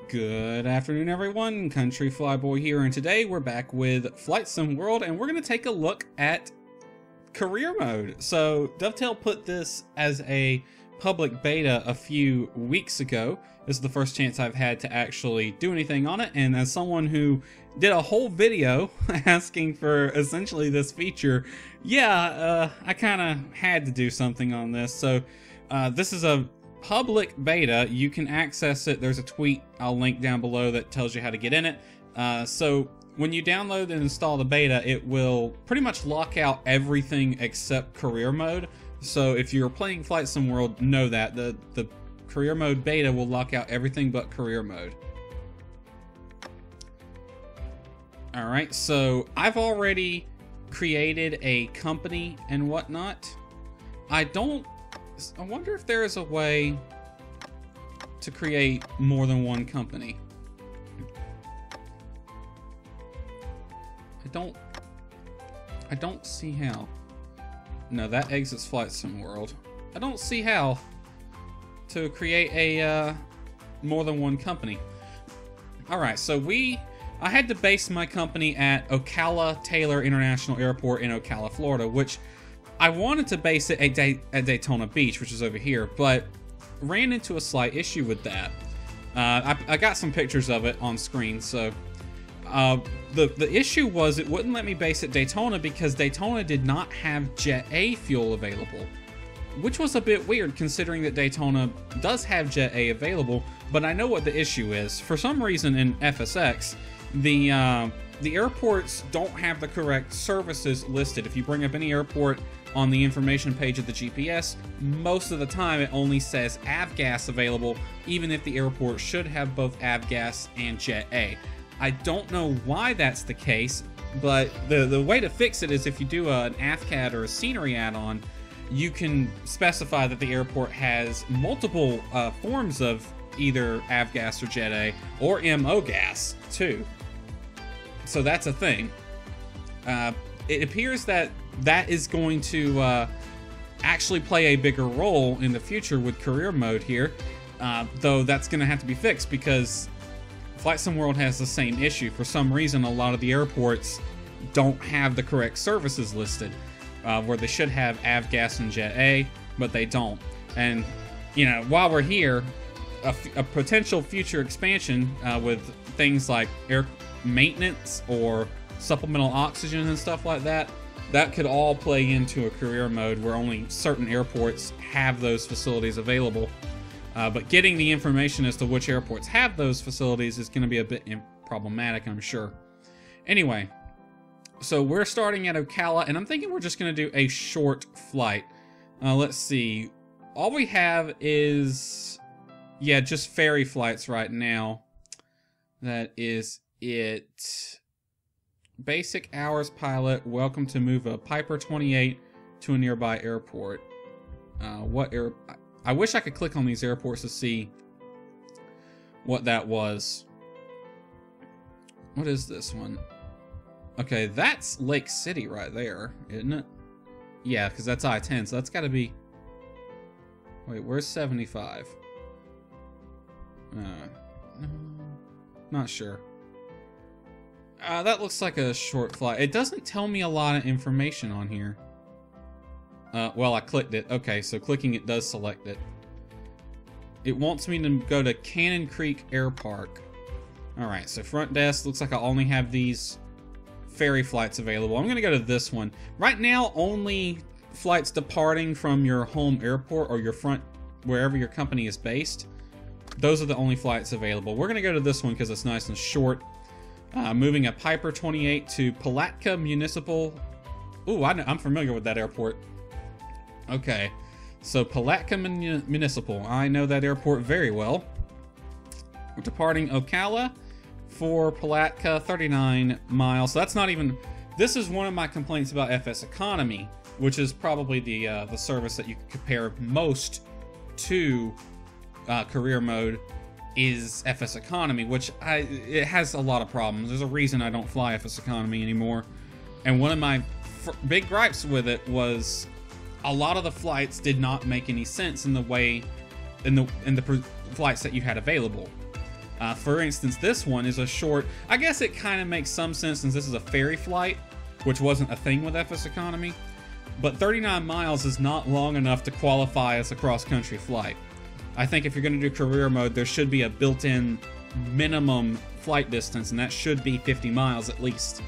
Good afternoon, everyone. Country Flyboy here, and today we're back with Flight Sim World, and we're going to take a look at career mode. So, Dovetail put this as a public beta a few weeks ago. This is the first chance I've had to actually do anything on it, and as someone who did a whole video asking for essentially this feature, I kind of had to do something on this. So, this is a public beta. You can access it. There's a tweet I'll link down below that tells you how to get in it. So when you download and install the beta, it will pretty much lock out everything except career mode. So if you're playing Flight Sim World, know that the career mode beta will lock out everything but career mode. Alright, so I've already created a company and whatnot. I wonder if there is a way to create more than one company. I don't see how. No, that exits Flight Sim World. I don't see how to create a more than one company. Alright, so I had to base my company at Ocala Taylor International Airport in Ocala, Florida, which I wanted to base it at Daytona Beach, which is over here, but ran into a slight issue with that. I got some pictures of it on screen. So the issue was it wouldn't let me base at Daytona because Daytona did not have Jet A fuel available, which was a bit weird considering that Daytona does have Jet A available. But I know what the issue is. For some reason in FSX, the airports don't have the correct services listed. If you bring up any airport on the information page of the GPS, most of the time it only says avgas available, even if the airport should have both avgas and Jet A. I don't know why that's the case, but the way to fix it is if you do an AFCAD or a scenery add-on, you can specify that the airport has multiple forms of either avgas or Jet A, or MO gas too. So that's a thing. It appears that is going to actually play a bigger role in the future with career mode here, though that's going to have to be fixed because Flight Sim World has the same issue. For some reason, a lot of the airports don't have the correct services listed, where they should have avgas and Jet A, but they don't. And, you know, while we're here, a potential future expansion with things like air maintenance or supplemental oxygen and stuff like that, that could all play into a career mode where only certain airports have those facilities available. But getting the information as to which airports have those facilities is going to be a bit problematic, I'm sure. Anyway, so we're starting at Ocala, and I'm thinking we're just going to do a short flight. Let's see. All we have is, just ferry flights right now. That is it. Basic hours pilot, welcome to move a Piper 28 to a nearby airport. I wish I could click on these airports to see what that was. What is this one? Okay, that's Lake City right there, isn't it? Yeah, because that's I-10, so that's got to be... Wait, where's 75? No, not sure. That looks like a short flight. It doesn't tell me a lot of information on here. Well, I clicked it. Okay, so clicking it does select it. It wants me to go to Cannon Creek Air Park. Alright, so front desk. Looks like I only have these ferry flights available. I'm going to go to this one. Right now, only flights departing from your home airport or your front, wherever your company is based. Those are the only flights available. We're going to go to this one because it's nice and short. Moving a Piper 28 to Palatka Municipal. Ooh, I'm familiar with that airport. Okay, so Palatka Municipal. I know that airport very well. We're departing Ocala for Palatka, 39 miles. So that's not even... This is one of my complaints about FS Economy, which is probably the service that you can compare most to career mode, is FS Economy, which it has a lot of problems. There's a reason I don't fly FS Economy anymore. And one of my big gripes with it was a lot of the flights did not make any sense in the way in the flights that you had available. For instance, this one is a short... I guess it kind of makes some sense since this is a ferry flight, which wasn't a thing with FS Economy. But 39 miles is not long enough to qualify as a cross-country flight. I think if you're going to do career mode, there should be a built-in minimum flight distance, and that should be 50 miles at least,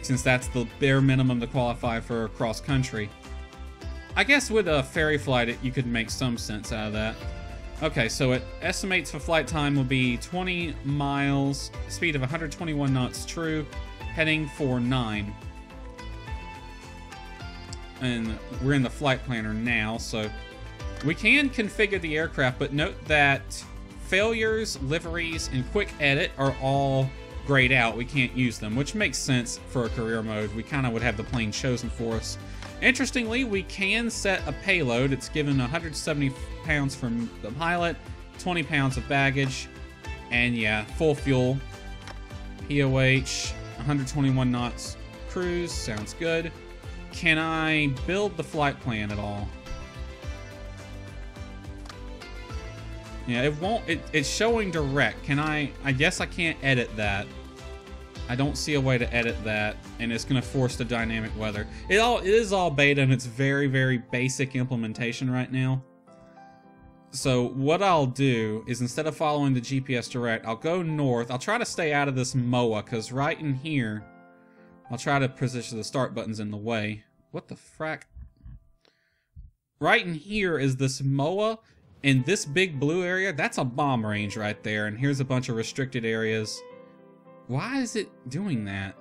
since that's the bare minimum to qualify for cross-country. I guess with a ferry flight, you could make some sense out of that. Okay, so it estimates for flight time will be 20 miles, speed of 121 knots true, heading for 9. And we're in the flight planner now, so we can configure the aircraft, but note that failures, liveries, and quick edit are all grayed out. We can't use them, which makes sense for a career mode. We kind of would have the plane chosen for us. Interestingly, we can set a payload. It's given 170 pounds from the pilot, 20 pounds of baggage, and yeah, full fuel. POH, 121 knots cruise, sounds good. Can I build the flight plan at all? Yeah, it won't. It's showing direct. Can I guess I can't edit that. I don't see a way to edit that, and it's going to force the dynamic weather. It is all beta, and it's very, very basic implementation right now. So what I'll do is, instead of following the GPS direct, I'll go north. I'll try to stay out of this MOA, because right in here, I'll try to position the start buttons in the way. What the frack? Right in here is this MOA, and this big blue area, that's a bomb range right there, and here's a bunch of restricted areas. Why is it doing that?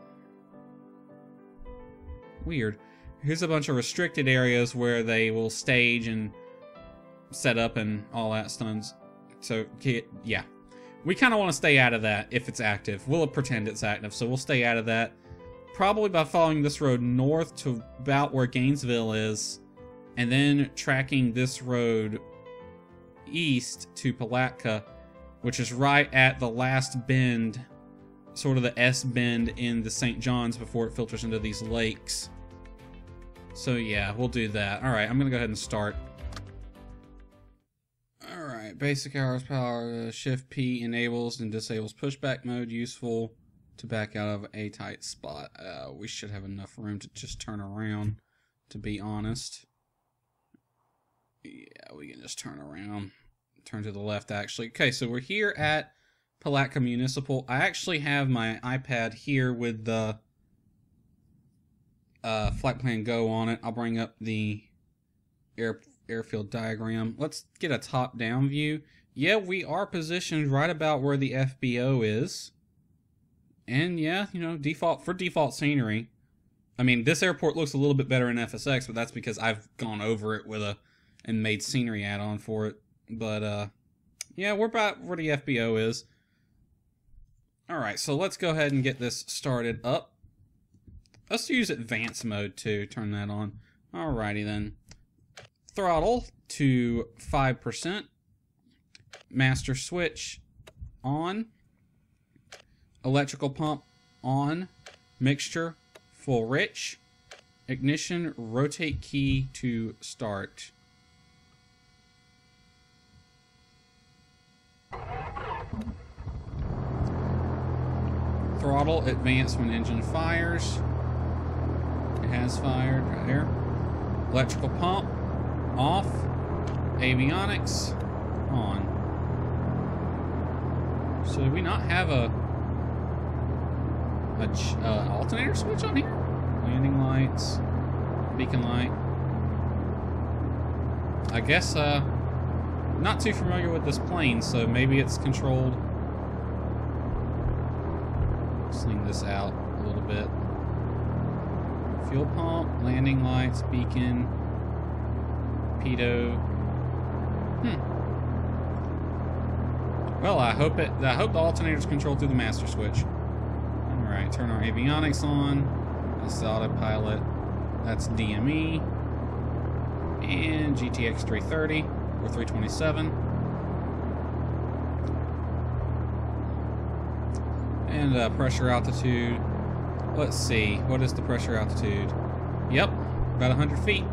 Weird. Here's a bunch of restricted areas where they will stage and set up and all that stuff. So, yeah. We kind of want to stay out of that if it's active. We'll pretend it's active, so we'll stay out of that. Probably by following this road north to about where Gainesville is, and then tracking this road east to Palatka, which is right at the last bend, sort of the S bend in the St. John's before it filters into these lakes. So yeah, we'll do that. Alright, I'm gonna go ahead and start. Alright, basic hours power, shift P enables and disables pushback mode, useful to back out of a tight spot. We should have enough room to just turn around, to be honest. Yeah, we can just turn around. Turn to the left, actually. Okay, so we're here at Palatka Municipal. I actually have my iPad here with the Flight Plan Go on it. I'll bring up the airfield diagram. Let's get a top-down view. Yeah, we are positioned right about where the FBO is. And yeah, you know, default scenery. I mean, this airport looks a little bit better in FSX, but that's because I've gone over it with and made scenery add-on for it. But yeah, we're about where the FBO is. Alright, so let's go ahead and get this started up. Let's use advanced mode to turn that on. Alrighty then. Throttle to 5%. Master switch on. Electrical pump on. Mixture full rich. Ignition rotate key to start. Throttle advance when engine fires. It has fired right there. Electrical pump off. Avionics on. So do we not have a alternator switch on here? Landing lights, beacon light. I guess not too familiar with this plane, so maybe it's controlled. Sling this out a little bit. Fuel pump, landing lights, beacon, pedo. Well, I hope the alternator's controlled through the master switch. Alright, turn our avionics on. This is autopilot. That's DME. And GTX 330 or 327. And pressure altitude. Let's see, what is the pressure altitude? Yep, about 100 feet.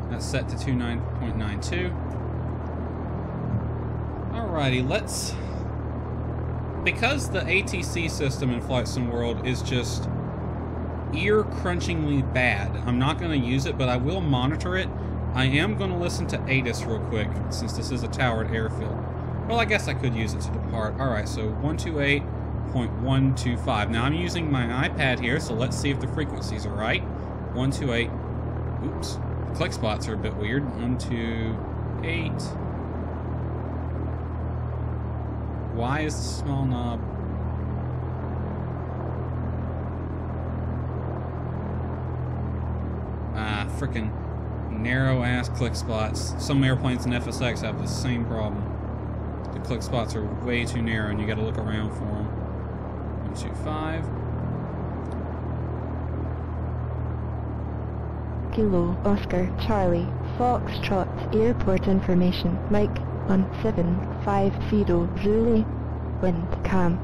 That's set to 29.92. Alrighty, let's because the ATC system in Flight Sim World is just ear-crunchingly bad, I'm not going to use it, but I will monitor it. I am going to listen to ATIS real quick, since this is a towered airfield. Well, I guess I could use it to depart. Alright, so 128.125. Now, I'm using my iPad here, so let's see if the frequencies are right. 128. Oops. The click spots are a bit weird. 128. Why is the small knob? Ah, frickin' narrow-ass click spots. Some airplanes in FSX have the same problem. The click spots are way too narrow and you gotta look around for them. 125. Kilo Oscar Charlie Foxtrot Airport information. Mike on 750 Zulu. Wind calm.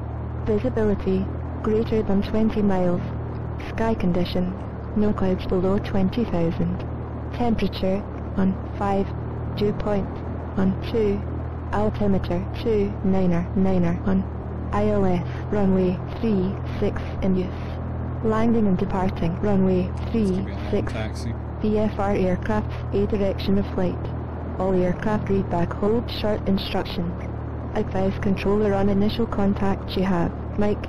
Visibility greater than 20 miles. Sky condition no clouds below 20,000. Temperature on 5. Dew point on 2. Altimeter 299er on ILS runway 36 in use. Landing and departing runway 36. VFR aircraft A direction of flight. All aircraft read back hold short instructions. Advise controller on initial contact you have. Mike.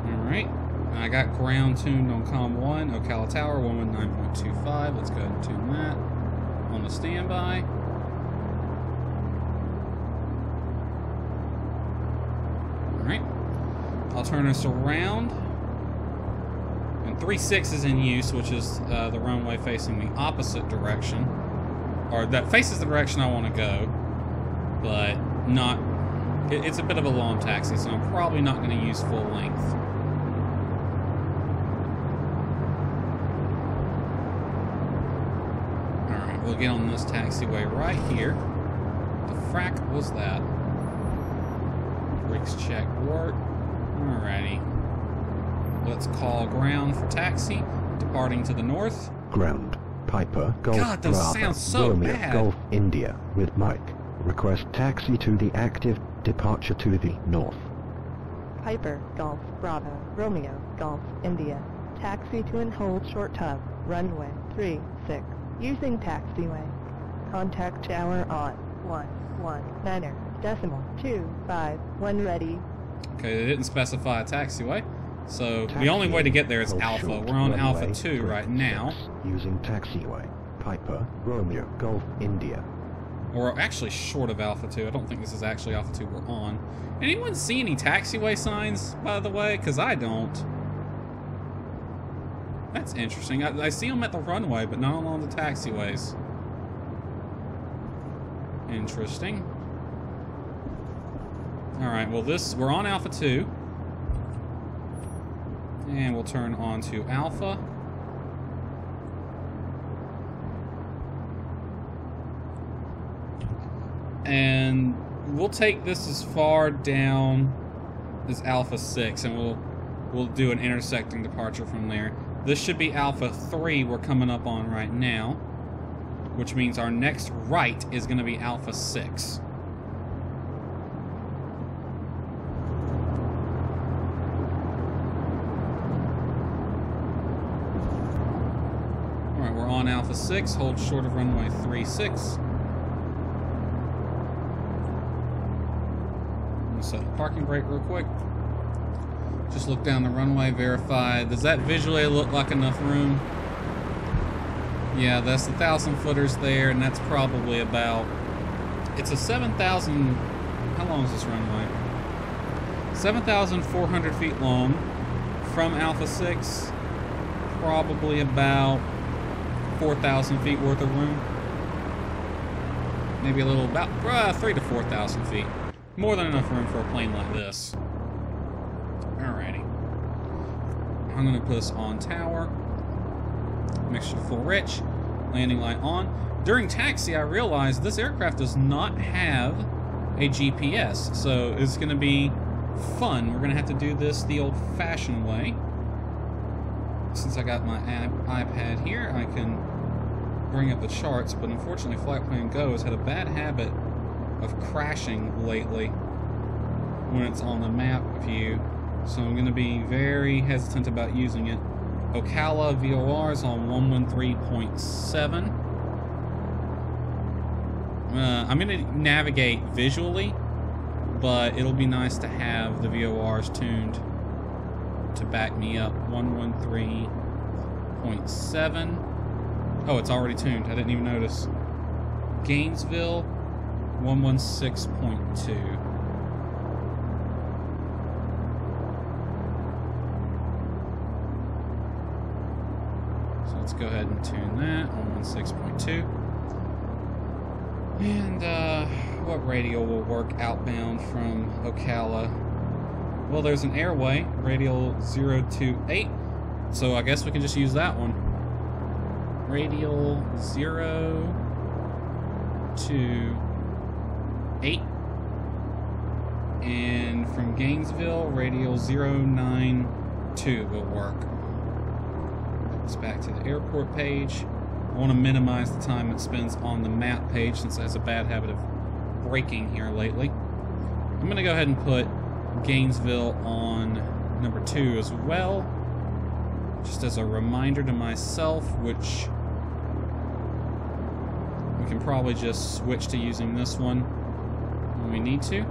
Alright. I got ground tuned on COM 1, Ocala Tower 119.25. Let's go ahead and tune that. On the standby. Alright. I'll turn us around. And 36 is in use, which is the runway facing the opposite direction. Or that faces the direction I want to go. But not... It's a bit of a long taxi, so I'm probably not going to use full length. Alright, we'll get on this taxiway right here. The frack was that? Brakes check work. Alrighty. Let's call ground for taxi. Departing to the north. Ground. Piper Golf God, those Bravo, sound so Romeo bad. Golf India with Mike. Request taxi to the active. Departure to the north. Piper Golf Bravo Romeo Golf India. Taxi to and hold short tub. Runway 36. Using taxiway. Contact tower on 119.251 ready. Okay, they didn't specify a taxiway. So the only way to get there is Alpha. We're on Alpha 2 right now. Using taxiway. Piper Romeo Golf India. Or actually short of Alpha 2. I don't think this is actually Alpha 2 we're on. Anyone see any taxiway signs, by the way? Because I don't. That's interesting. I see them at the runway, but not on the taxiways. Interesting. Alright, well we're on Alpha 2. And we'll turn on to Alpha. And we'll take this as far down as Alpha 6, and we'll do an intersecting departure from there. This should be Alpha 3 we're coming up on right now, which means our next right is going to be Alpha 6. Alright, we're on Alpha 6, hold short of runway 36. Set a parking brake real quick. Just look down the runway, verify. Does that visually look like enough room? Yeah, that's the 1,000 footers there, and that's probably about... It's a 7,000... How long is this runway? 7,400 feet long from Alpha 6. Probably about 4,000 feet worth of room. Maybe a little, about 3,000 to 4,000 feet. More than enough room for a plane like this. Alrighty. I'm going to put us on tower. Mixture full rich. Landing light on. During taxi, I realized this aircraft does not have a GPS. So it's going to be fun. We're going to have to do this the old-fashioned way. Since I got my iPad here, I can bring up the charts. But unfortunately, Flight Plan Go has had a bad habit of crashing lately. when it's on the map view, so I'm going to be very hesitant about using it. Ocala VOR is on 113.7. I'm going to navigate visually, but it'll be nice to have the VORs tuned to back me up. 113.7. Oh, it's already tuned. I didn't even notice. Gainesville, 116.2. So let's go ahead and tune that, 116.2. And what radio will work outbound from Ocala? Well, there's an airway, radial 028, so I guess we can just use that one. Radial 028. And from Gainesville, radial 092 will work. It's back to the airport page. I want to minimize the time it spends on the map page since it has a bad habit of breaking here lately. I'm going to go ahead and put Gainesville on number 2 as well, just as a reminder to myself, which we can probably just switch to using this one when we need to.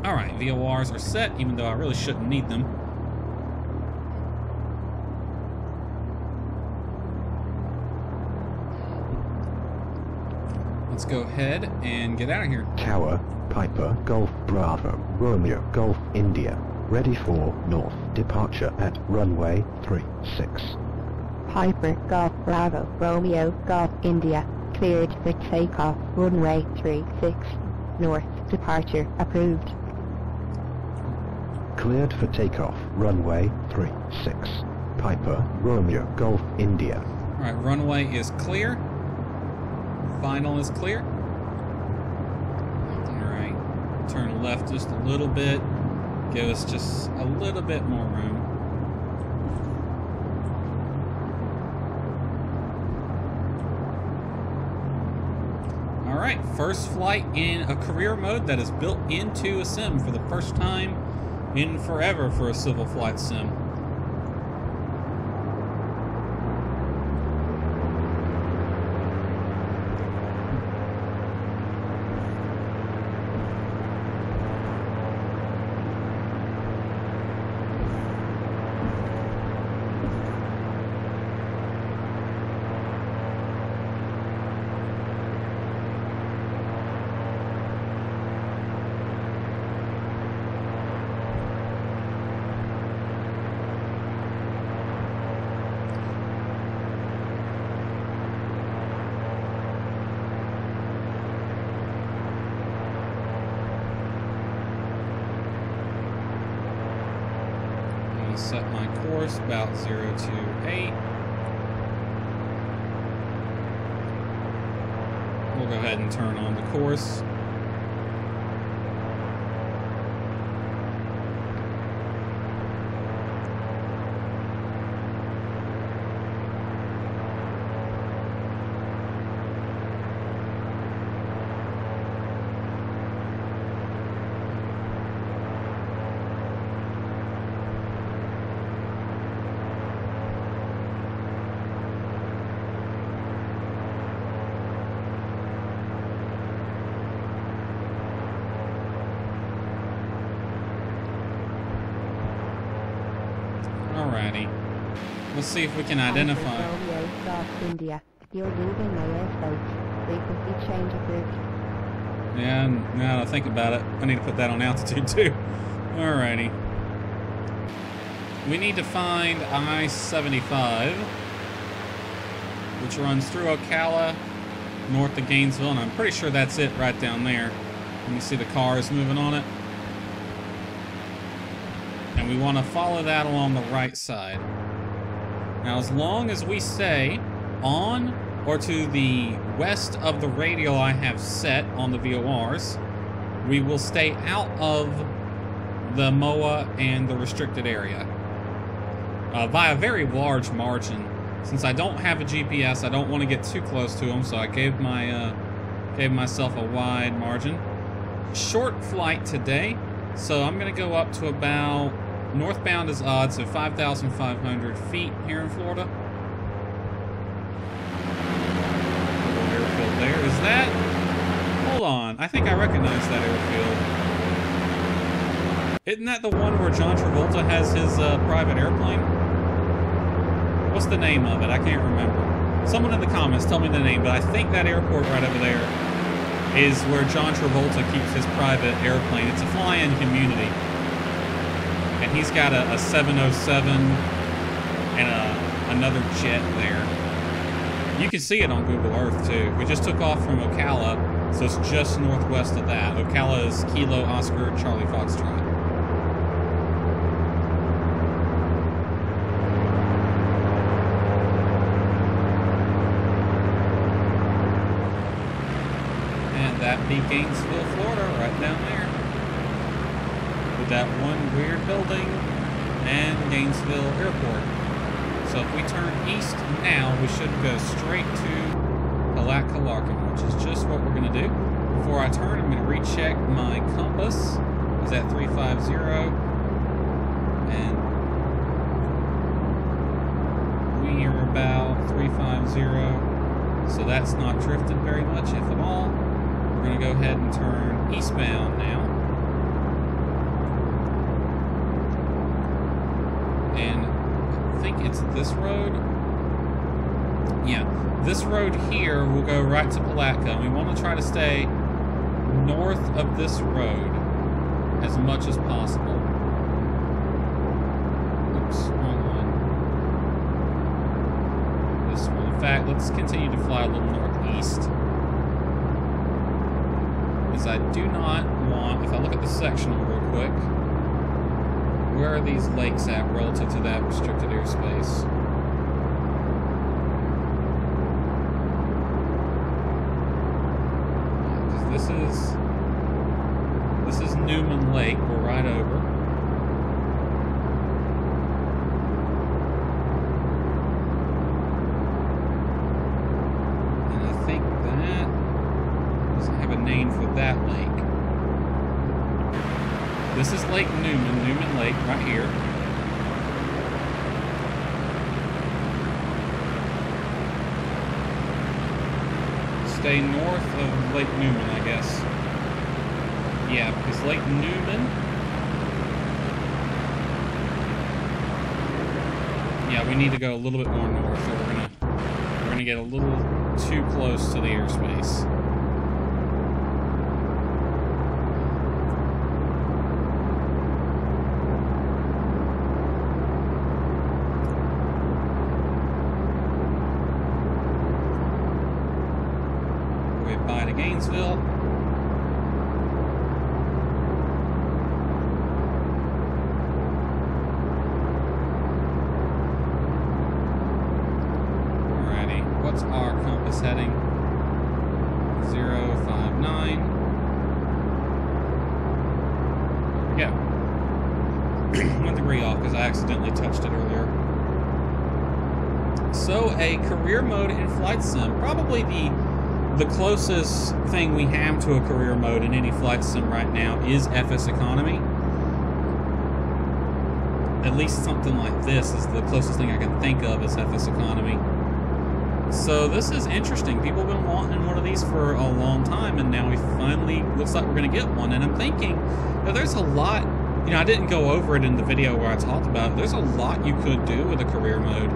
Alright, VORs are set, even though I really shouldn't need them. Let's go ahead and get out of here. Tower, Piper, Golf Bravo, Romeo, Golf India. Ready for north departure at runway 36. Piper, Golf Bravo, Romeo, Golf India. Cleared for takeoff, runway 36. North departure approved. Cleared for takeoff, runway 36. Piper, Romeo, Golf India. Alright, runway is clear. Final is clear. Alright, turn left just a little bit. Give us just a little bit more room. Alright, first flight in a career mode that is built into a sim for the first time in forever for a civil flight sim. Set my course about 028. We'll go ahead and turn on the course. Alrighty. Let's see if we can identify. Romeo, Golf India. You're leaving my airspace. Frequency change approved. Yeah, now that I think about it, I need to put that on altitude too. Alrighty. We need to find I-75, which runs through Ocala, north of Gainesville, and I'm pretty sure that's it right down there. And you see the cars moving on it. And we want to follow that along the right side. Now, as long as we stay on or to the west of the radial I have set on the VORs, we will stay out of the MOA and the restricted area by a very large margin. Since I don't have a GPS, I don't want to get too close to them, so I gave myself a wide margin. Short flight today, So I'm going to go up to about, northbound is odd, so 5,500 feet here in Florida. Airfield there. Is that? Hold on. I think I recognize that airfield. Isn't that the one where John Travolta has his private airplane? What's the name of it? I can't remember. Someone in the comments tell me the name, but I think that airport right over there is where John Travolta keeps his private airplane. It's a fly-in community. And he's got a 707 and another jet there. You can see it on Google Earth, too. We just took off from Ocala, so it's just northwest of that. Ocala is Kilo Oscar Charlie Foxtrot. That'd be Gainesville, Florida, right down there. With that one weird building and Gainesville Airport. So if we turn east now, we should go straight to Palatka Larkin, which is just what we're going to do. Before I turn, I'm going to recheck my compass. It's at 350. And we are about 350. So that's not drifted very much, if at all. We're going to go ahead and turn eastbound now. And I think it's this road. Yeah, this road here will go right to Palatka. And we want to try to stay north of this road as much as possible. Oops, wrong one. This one. In fact, let's continue to fly a little northeast. Because I do not want, if I look at the sectional real quick, where are these lakes at relative to that restricted airspace? Because this is Newman Lake. We're right over. And I think that doesn't have a name for that lake. This is Lake Newman Lake, right here. Stay north of Lake Newman, I guess. Yeah, because Lake Newman... Yeah, we need to go a little bit more north, or we're gonna get a little too close to the airspace. Gainesville. Alrighty, what's our compass heading? 059. There we go. 1 degree off because I accidentally touched it earlier. So a career mode in flight sim, probably the closest thing we have to a career mode in any flight sim right now is FS Economy. At least something like this is the closest thing I can think of as FS Economy. So this is interesting. People have been wanting one of these for a long time, and now we finally, looks like we're going to get one. And I'm thinking, there's a lot, I didn't go over it in the video where I talked about it. There's a lot you could do with a career mode.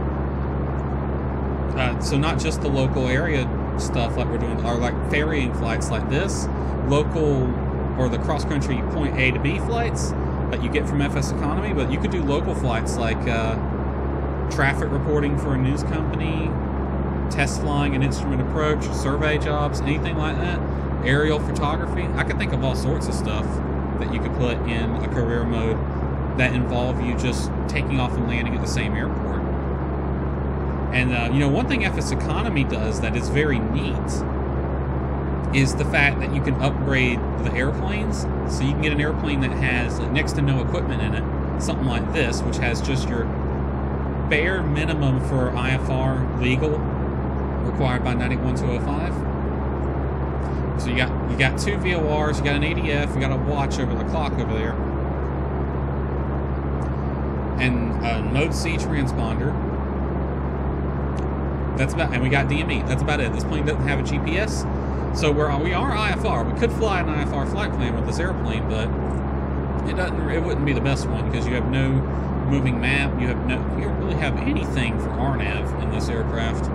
So not just the local area stuff like we're doing, or like ferrying flights like this, local or the cross-country point A to B flights that you get from FS Economy, but you could do local flights like traffic reporting for a news company, test flying and instrument approach, survey jobs, anything like that, aerial photography. I could think of all sorts of stuff that you could put in a career mode that involve you just taking off and landing at the same airport. And, one thing FS Economy does that is very neat is the fact that you can upgrade the airplanes. So you can get an airplane that has next to no equipment in it, something like this, which has just your bare minimum for IFR legal required by 91205. So you got 2 VORs, you got an ADF, you got a watch over the clock over there. and a Mode C transponder. That's about, and we got DME. That's about it. This plane doesn't have a GPS, so we are IFR. We could fly an IFR flight plan with this airplane, but it wouldn't be the best one because you have no moving map. You don't really have anything for RNAV in this aircraft,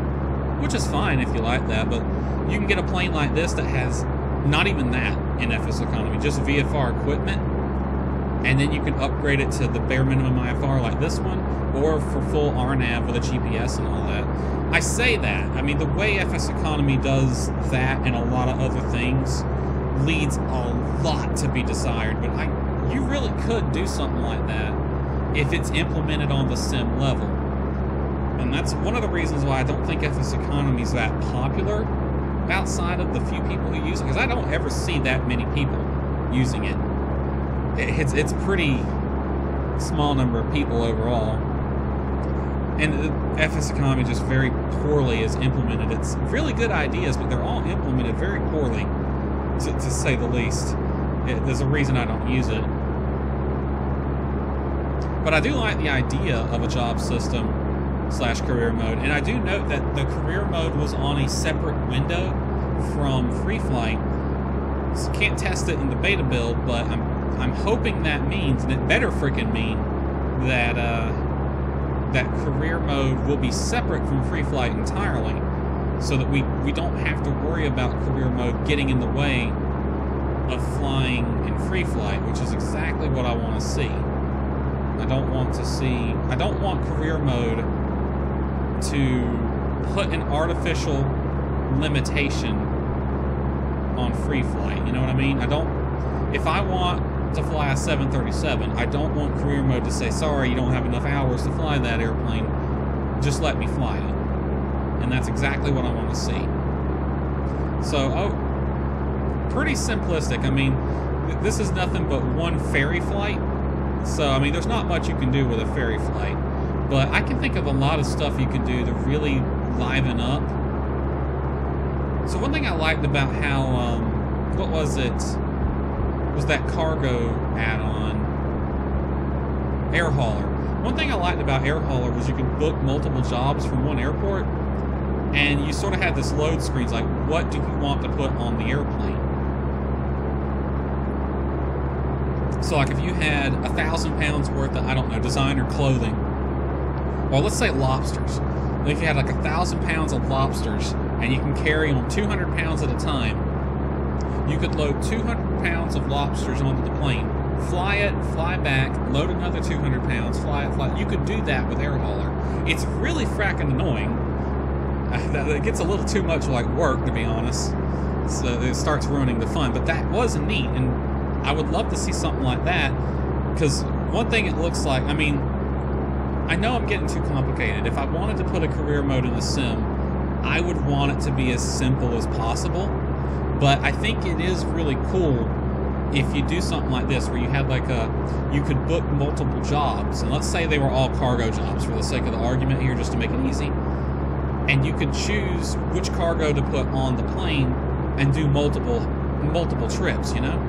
which is fine if you like that. But you can get a plane like this that has not even that in FS economy, just VFR equipment, and then you can upgrade it to the bare minimum IFR like this one, or for full RNAV with a GPS and all that. I say that, I mean, the way FS economy does that and a lot of other things leads a lot to be desired, but you really could do something like that if it's implemented on the sim level. And that's one of the reasons why I don't think FS economy is that popular outside of the few people who use it, because I don't ever see that many people using it. It's a pretty small number of people overall. And FS economy just very poorly is implemented. It's really good ideas, but they're all implemented very poorly, to say the least. There's a reason I don't use it. But I do like the idea of a job system / career mode, and I do note that the career mode was on a separate window from free flight. So can't test it in the beta build, but I'm hoping that means, and it better freaking mean, that that career mode will be separate from free flight entirely, so that we don't have to worry about career mode getting in the way of flying in free flight, which is exactly what I want to see. I don't want career mode to put an artificial limitation on free flight. You know what I mean? If I want to fly a 737, I don't want career mode to say, sorry, you don't have enough hours to fly that airplane, just let me fly it. And that's exactly what I want to see. So, pretty simplistic. I mean, this is nothing but one ferry flight. So, I mean, there's not much you can do with a ferry flight. But I can think of a lot of stuff you can do to really liven up. So one thing I liked about how, what was it? Was that cargo add-on, Air Hauler. One thing I liked about Air Hauler was you could book multiple jobs from one airport, and you sort of had this load screens, like, what do you want to put on the airplane? So like if you had 1,000 pounds worth of, I don't know, designer clothing, or let's say lobsters. If you had like 1,000 pounds of lobsters, and you can carry them 200 pounds at a time, you could load 200 pounds of lobsters onto the plane, fly it, fly back, load another 200 pounds, fly it, fly it. You could do that with Air Hauler. It's really fracking annoying. It gets a little too much like work, to be honest. So it starts ruining the fun. But that was neat, and I would love to see something like that. Because one thing it looks like, I mean, I know I'm getting too complicated. If I wanted to put a career mode in the sim, I would want it to be as simple as possible. But I think it is really cool if you do something like this, where you had like you could book multiple jobs, and let's say they were all cargo jobs for the sake of the argument here, just to make it easy, and you could choose which cargo to put on the plane and do multiple trips, you know?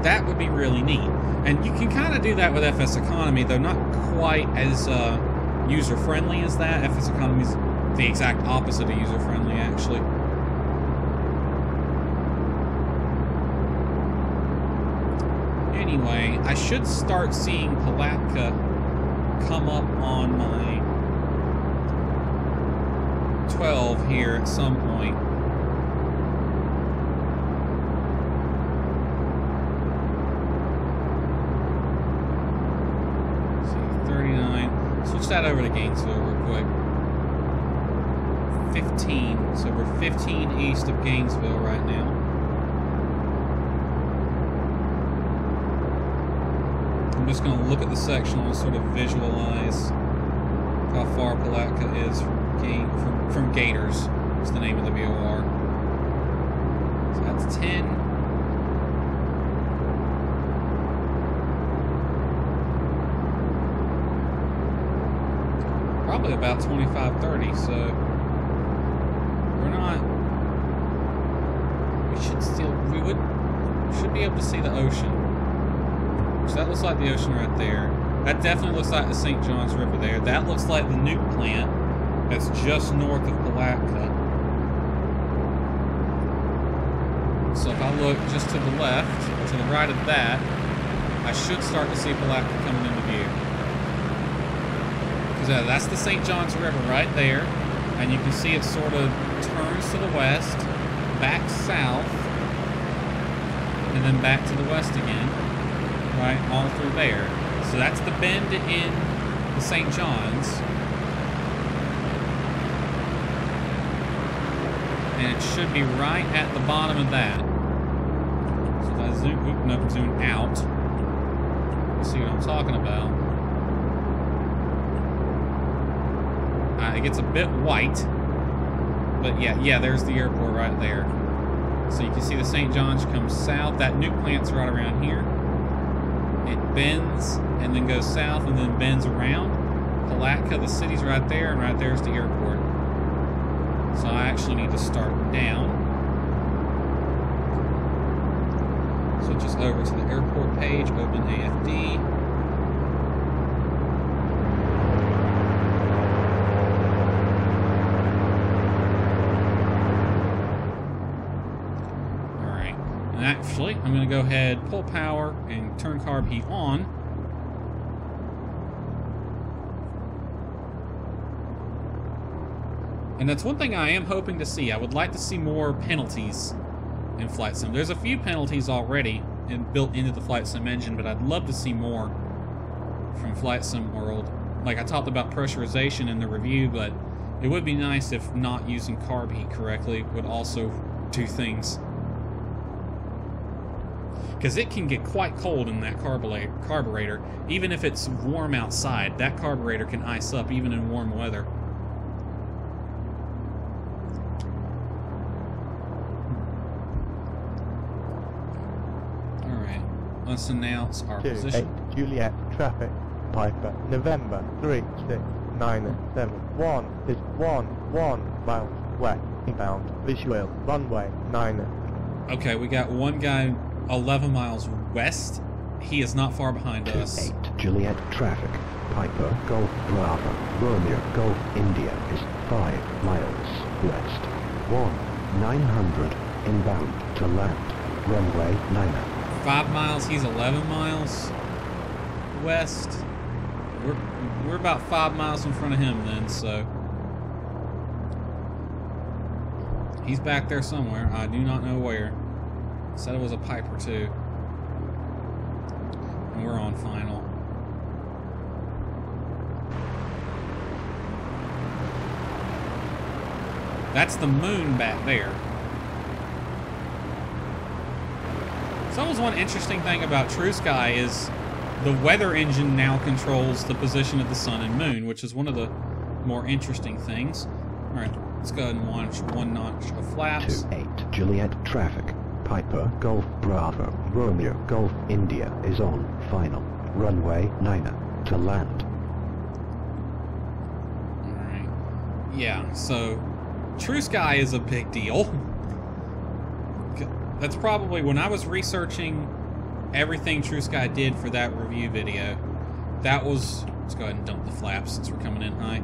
That would be really neat. And you can kind of do that with FS Economy, though not quite as user-friendly as that. FS Economy is the exact opposite of user-friendly, actually. Anyway, I should start seeing Palatka come up on my 12 here at some point. See, 39. Switch that over to Gainesville real quick. 15. So we're 15 east of Gainesville right now. I'm just going to look at the sectional and sort of visualize how far Palatka is from Gators. It's the name of the VOR. So that's 10. Probably about 25, 30, so we're not... We should be able to see the ocean. So that looks like the ocean right there. That definitely looks like the St. John's River there. That looks like the nuke plant that's just north of Palatka. So if I look just to the left, or to the right of that, I should start to see Palatka coming into view. Because that's the St. John's River right there. And you can see it sort of turns to the west, back south, and then back to the west again. Right, all through there. So that's the bend in the St. John's. And it should be right at the bottom of that. So if I zoom out, you see what I'm talking about. It gets a bit white. But yeah, there's the airport right there. So you can see the St. John's comes south. That nuke plant's right around here. It bends and then goes south and then bends around. Palatka, the city's right there, and right there's the airport. So I actually need to start down. Switches over to the airport page, open AFD. Alright, and actually, I'm going to go ahead, pull power, and turn carb heat on. And that's one thing I am hoping to see. I would like to see more penalties in Flight Sim. There's a few penalties already built into the Flight Sim engine, but I'd love to see more from Flight Sim World. Like I talked about pressurization in the review, but it would be nice if not using carb heat correctly would also do things. Because it can get quite cold in that carburetor. Even if it's warm outside, that carburetor can ice up even in warm weather. Let's announce our position. 8 Juliet traffic, Piper, November 36971 is 11 miles west, inbound, visual, runway 9. Okay, we got one guy 11 miles west. He is not far behind us. 8 Juliet traffic, Piper, Golf Bravo, Romeo, Golf India is 5 miles west. 1900 inbound to land, runway 9. 5 miles, he's 11 miles west. We're about 5 miles in front of him then, so he's back there somewhere. I do not know where. Said it was a Piper too. And we're on final. That's the moon back there. So that was one interesting thing about True Sky is the weather engine now controls the position of the sun and moon, which is one of the more interesting things. All right, let's go ahead and launch one notch of flaps. 8 Juliet traffic, Piper, Golf Bravo, Romeo, Golf India is on final, runway 9 to land. All right, yeah. So True Sky is a big deal. That's probably, when I was researching everything True Sky did for that review video, that was, let's go ahead and dump the flaps since we're coming in high.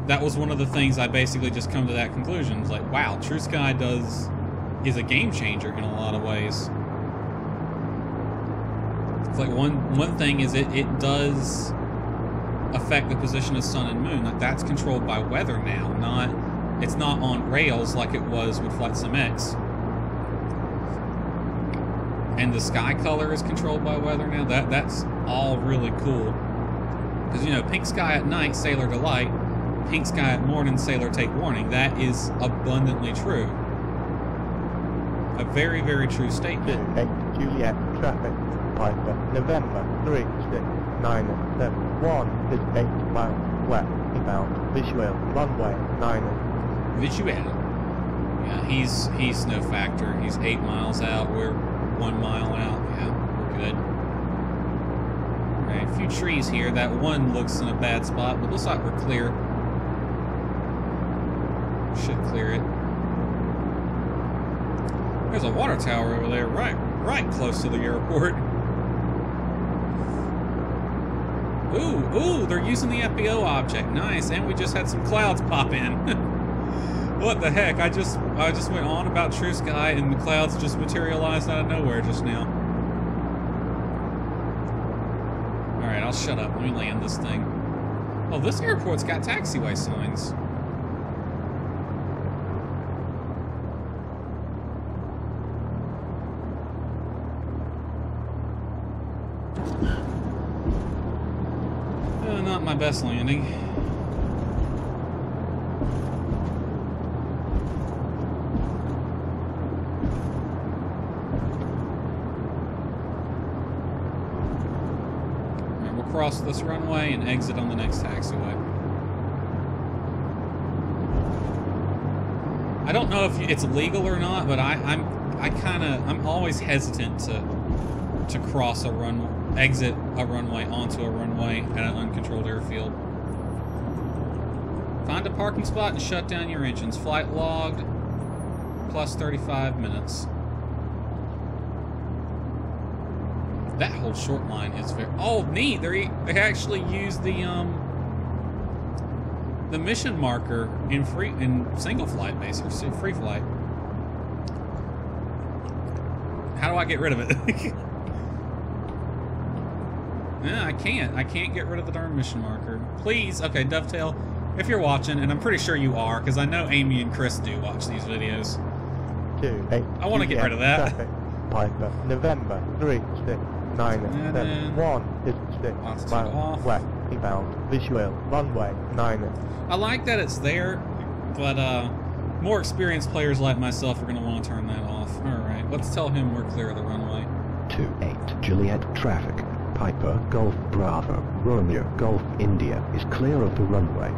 That was one of the things I basically just come to that conclusion. It's like, wow, True Sky is a game changer in a lot of ways. It's like one thing is it does affect the position of sun and moon. Like that's controlled by weather now, it's not on rails like it was with Flight Sim X. And the sky color is controlled by weather now. That's all really cool. Because, you know, pink sky at night, sailor delight. Pink sky at morning, sailor take warning. That is abundantly true. A very, very true statement. 8 Juliet traffic, Piper, November 36971 is 8 miles west, inbound, visual, runway 9. Visual. Yeah, he's no factor. He's 8 miles out. We're 1 mile out. Yeah, we're good. Alright, a few trees here. That one looks in a bad spot, but looks like we're clear. Should clear it. There's a water tower over there, right close to the airport. Ooh, they're using the FBO object. Nice, and we just had some clouds pop in. What the heck? I just went on about True Sky, and the clouds just materialized out of nowhere just now. Alright, I'll shut up. Let me land this thing. Oh, this airport's got taxiway signs. Not my best landing. Alright, we'll cross this runway and exit on the next taxiway. I don't know if it's legal or not, but I'm always hesitant to cross a runway. Exit a runway onto a runway at an uncontrolled airfield. Find a parking spot and shut down your engines. Flight logged, plus 35 minutes. That whole short line is very... Oh, neat! They actually used the mission marker in single flight, basically, free flight. How do I get rid of it? Yeah, I can't get rid of the darn mission marker. Please, okay, Dovetail, if you're watching, and I'm pretty sure you are, because I know Amy and Chris do watch these videos. 2, 8, I want to get rid of that. Traffic, Piper, November, 3, 6, 9, And 7, 1, is 6, miles, off. west, inbound, visual, runway, 9. I like that it's there, but more experienced players like myself are going to want to turn that off. Alright, let's tell him we're clear of the runway. 28, Juliet traffic. Piper, Golf Bravo, Romeo, Golf India is clear of the runway.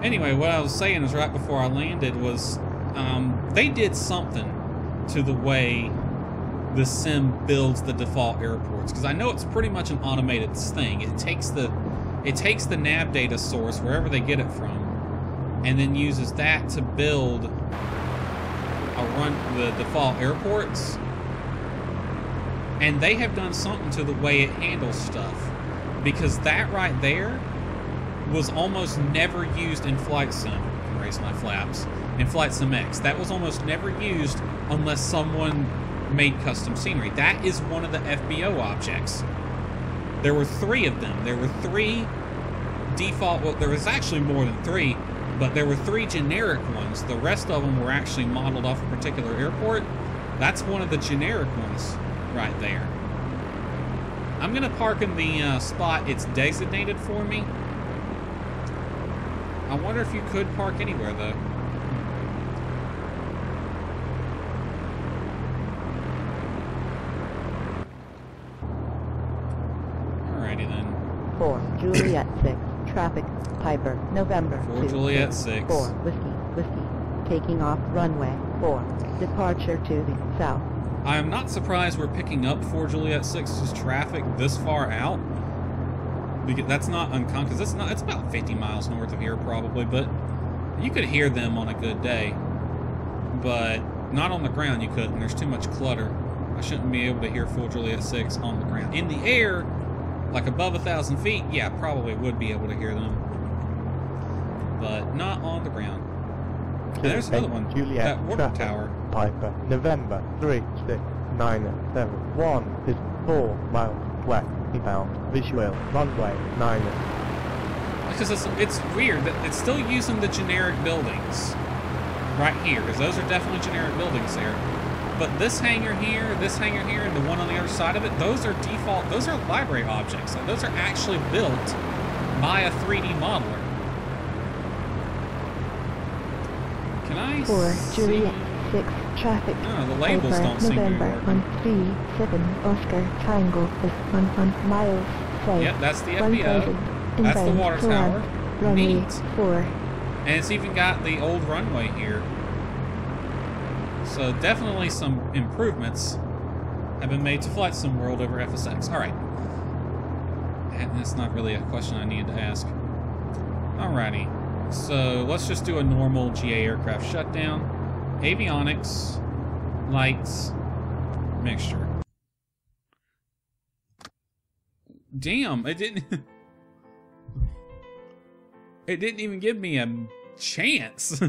Anyway, what I was saying is right before I landed was they did something to the way the sim builds the default airports, because I know it's pretty much an automated thing. It takes the nav data source wherever they get it from, and then uses that to build the default airports. And they have done something to the way it handles stuff, because that right there was almost never used in Flight Sim. I can raise my flaps. In Flight Sim X, that was almost never used unless someone made custom scenery. That is one of the FBO objects. There were 3 of them. There were 3 default, well, there was actually more than 3, but there were 3 generic ones. The rest of them were actually modeled off a particular airport. That's one of the generic ones right there. I'm gonna park in the spot it's designated for me. I wonder if you could park anywhere though. Alrighty then. 4 Juliet 6 traffic Piper November 4 2, Juliet 6, 6. 4 whiskey taking off runway 4 departure to the south. I am not surprised we're picking up 4 Juliet 6's traffic this far out. Because that's not uncommon, because it's about 50 miles north of here probably, but you could hear them on a good day. But not on the ground you couldn't, there's too much clutter. I shouldn't be able to hear 4 Juliet 6 on the ground. In the air, like above 1,000 feet, yeah, probably would be able to hear them. But not on the ground. And there's another one, Juliet, that water traffic, tower. Piper, November, 3, 6, 9, 7, 1 is 4 miles west, inbound, visual, runway, 9. Because it's weird that it's still using the generic buildings right here, because those are definitely generic buildings there. But this hangar here, and the one on the other side of it, those are default, those are library objects. Like, those are actually built by a 3D modeler. Can I 4 see? Juliet 6 traffic. No, the labels Piper, don't seem to be November working. on 37 Oscar Tango is 1 miles south. Yep, that's the 1000 FBO. That's the inbound water to tower. land, runway Neat. 4. And it's even got the old runway here. So definitely some improvements have been made to Flight Sim World over FSX. Alright. That's not really a question I needed to ask. Alrighty. So let's just do a normal GA aircraft shutdown. Avionics, lights, mixture. Damn, it didn't... It didn't even give me a chance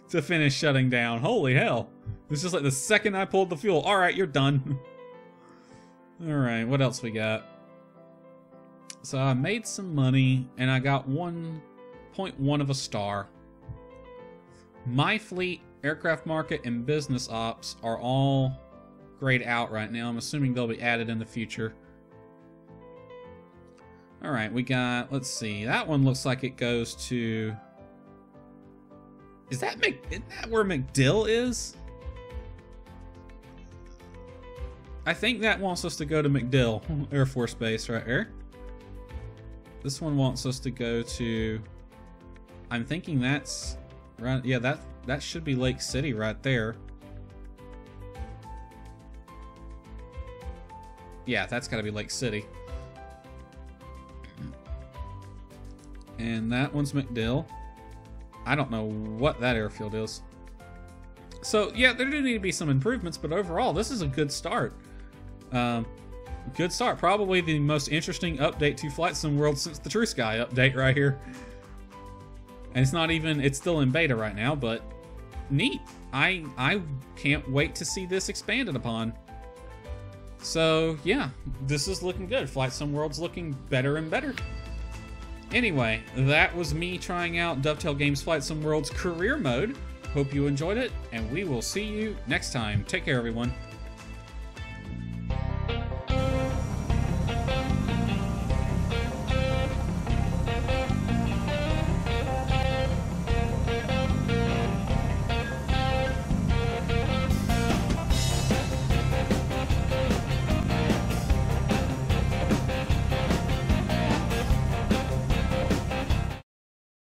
to finish shutting down. Holy hell. It's just like the second I pulled the fuel. Alright, you're done. Alright, what else we got? So I made some money, and I got 1.1 of a star. My fleet, aircraft market, and business ops are all grayed out right now. I'm assuming they'll be added in the future. Alright, we got, let's see, that one looks like it goes to... Isn't that where MacDill is? I think that wants us to go to MacDill Air Force Base right here. This one wants us to go to... I'm thinking that's... right. Yeah, that should be Lake City right there. Yeah, that's gotta be Lake City. And that one's MacDill. I don't know what that airfield is. So, yeah, there do need to be some improvements, but overall, this is a good start. Good start. Probably the most interesting update to Flight Sim World since the True Sky update right here. And it's not even... It's still in beta right now, but neat. I can't wait to see this expanded upon. So, yeah, this is looking good. Flight Sim World's looking better and better. Anyway, that was me trying out Dovetail Games Flight Sim World's career mode. Hope you enjoyed it, and we will see you next time. Take care, everyone.